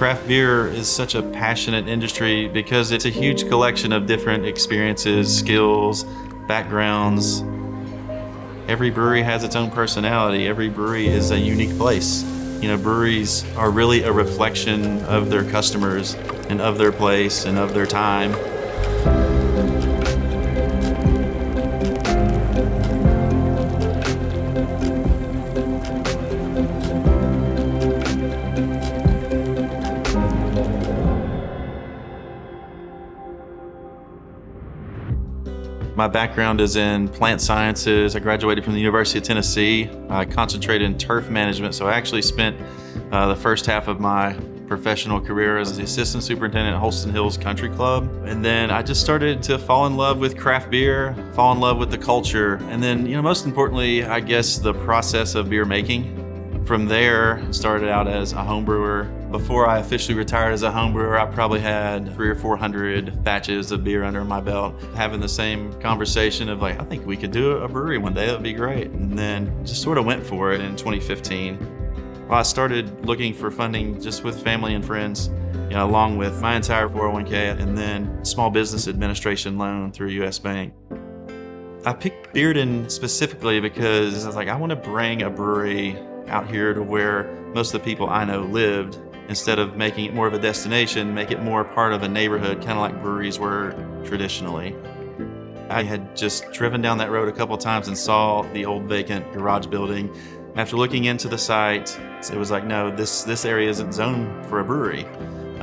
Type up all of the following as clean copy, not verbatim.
Craft beer is such a passionate industry because it's a huge collection of different experiences, skills, backgrounds. Every brewery has its own personality. Every brewery is a unique place. You know, breweries are really a reflection of their customers and of their place and of their time. My background is in plant sciences. I graduated from the University of Tennessee. I concentrated in turf management, so I actually spent the first half of my professional career as the assistant superintendent at Holston Hills Country Club. And then I just started to fall in love with craft beer, fall in love with the culture, and then, most importantly, I guess the process of beer making. From there, I started out as a home brewer. Before I officially retired as a home brewer, I probably had 300 or 400 batches of beer under my belt. Having the same conversation of like, I think we could do a brewery one day, that would be great. And then just sort of went for it in 2015. Well, I started looking for funding just with family and friends, along with my entire 401k and then small business administration loan through US Bank. I picked Bearden specifically because I was like, I want to bring a brewery out here to where most of the people I know lived. Instead of making it more of a destination, make it more part of a neighborhood, kind of like breweries were traditionally. I had just driven down that road a couple of times and saw the old vacant garage building. After looking into the site, it was like, no, this area isn't zoned for a brewery.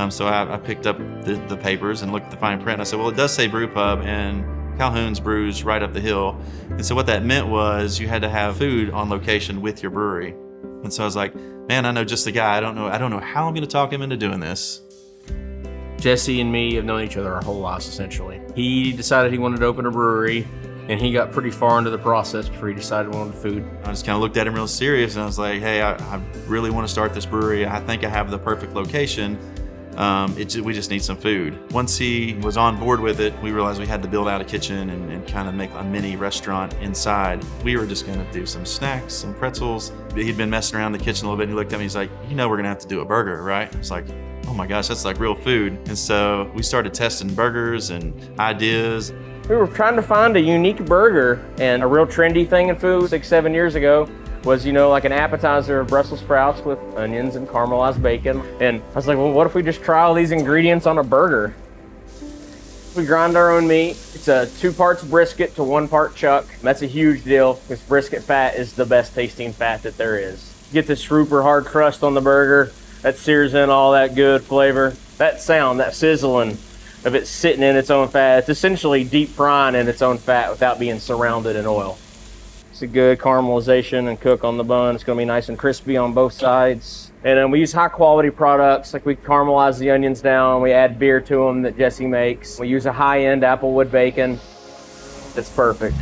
So I picked up the papers and looked at the fine print. And I said, well, it does say brew pub, and Calhoun's brews right up the hill. And so what that meant was you had to have food on location with your brewery. And so I was like, man, I know just the guy. I don't know how I'm going to talk him into doing this. Jesse and me have known each other our whole lives, essentially. He decided he wanted to open a brewery, and he got pretty far into the process before he decided he wanted food. I just kind of looked at him real serious, and I was like, hey, I really want to start this brewery. I think I have the perfect location. We just need some food. Once he was on board with it, we realized we had to build out a kitchen and kind of make a mini restaurant inside. We were just going to do some snacks, some pretzels. He'd been messing around the kitchen a little bit, and he looked at me, he's like, we're going to have to do a burger, right? It's like, oh my gosh, that's like real food. And so we started testing burgers and ideas. We were trying to find a unique burger, and a real trendy thing in food 6-7 years ago was, like an appetizer of Brussels sprouts with onions and caramelized bacon. And I was like, well, what if we just try all these ingredients on a burger? We grind our own meat. It's a 2 parts brisket to 1 part chuck. That's a huge deal because brisket fat is the best tasting fat that there is. Get this super hard crust on the burger that sears in all that good flavor. That sound, that sizzling of it sitting in its own fat. It's essentially deep frying in its own fat without being surrounded in oil. It's a good caramelization and cook on the bun. It's gonna be nice and crispy on both sides. And then we use high quality products, like we caramelize the onions down, we add beer to them that Jesse makes. We use a high-end applewood bacon. It's perfect.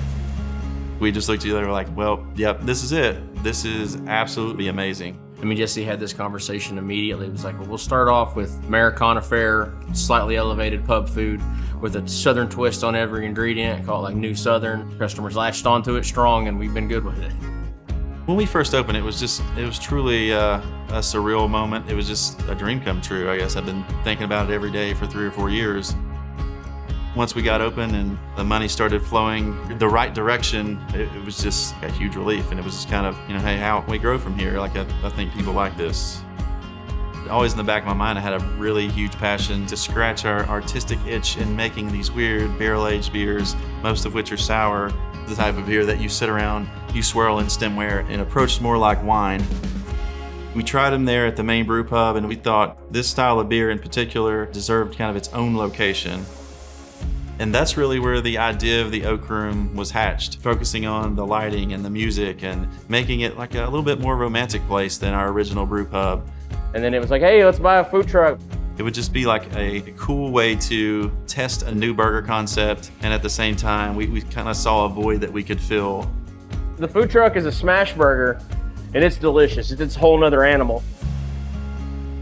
We just looked at each other and were like, well, yep, this is it. This is absolutely amazing. Jesse had this conversation immediately. It was like, well, we'll start off with Americana fare, slightly elevated pub food with a Southern twist on every ingredient, call it like New Southern. Customers latched onto it strong, and we've been good with it. When we first opened, it was truly a surreal moment. It was just a dream come true, I guess. I've been thinking about it every day for 3 or 4 years. Once we got open and the money started flowing the right direction, it was just a huge relief. And it was just kind of, hey, how can we grow from here? Like, I think people like this. Always in the back of my mind, I had a really huge passion to scratch our artistic itch in making these weird barrel-aged beers, most of which are sour, the type of beer that you sit around, you swirl in stemware, and approached more like wine. We tried them there at the main brew pub, and we thought this style of beer in particular deserved kind of its own location. And that's really where the idea of the Oak Room was hatched, focusing on the lighting and the music and making it like a little bit more romantic place than our original brew pub. And then it was like, hey, let's buy a food truck. It would just be like a cool way to test a new burger concept, and at the same time, we kind of saw a void that we could fill. The food truck is a smash burger, and it's delicious. It's a whole nother animal.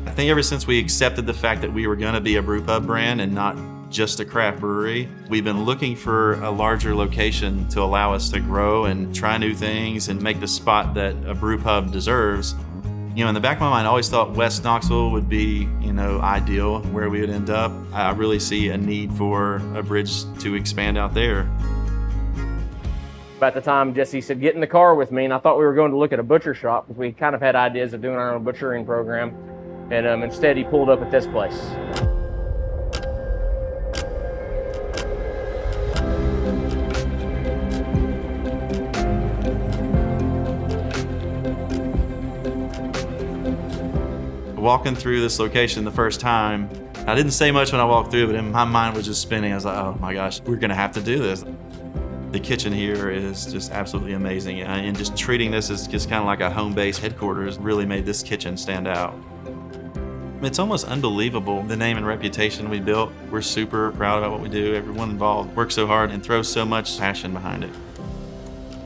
I think ever since we accepted the fact that we were gonna be a brew pub brand and not just a craft brewery, we've been looking for a larger location to allow us to grow and try new things and make the spot that a brew pub deserves. You know, in the back of my mind, I always thought West Knoxville would be, ideal where we would end up. I really see a need for Abridged to expand out there. About the time Jesse said, get in the car with me, and I thought we were going to look at a butcher shop because we kind of had ideas of doing our own butchering program. And instead he pulled up at this place. Walking through this location the first time, I didn't say much when I walked through, but my mind was just spinning. I was like, oh my gosh, we're gonna have to do this. The kitchen here is just absolutely amazing, and just treating this as just kind of like a home-based headquarters really made this kitchen stand out. It's almost unbelievable, the name and reputation we built. We're super proud about what we do. Everyone involved works so hard and throws so much passion behind it.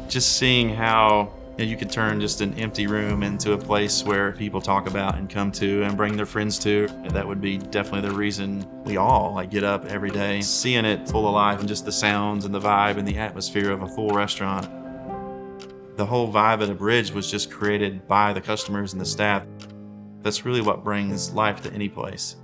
Just seeing how you could turn just an empty room into a place where people talk about and come to and bring their friends to. That would be definitely the reason we all get up every day. Seeing it full of life and just the sounds and the vibe and the atmosphere of a full restaurant. The whole vibe at Abridged was just created by the customers and the staff. That's really what brings life to any place.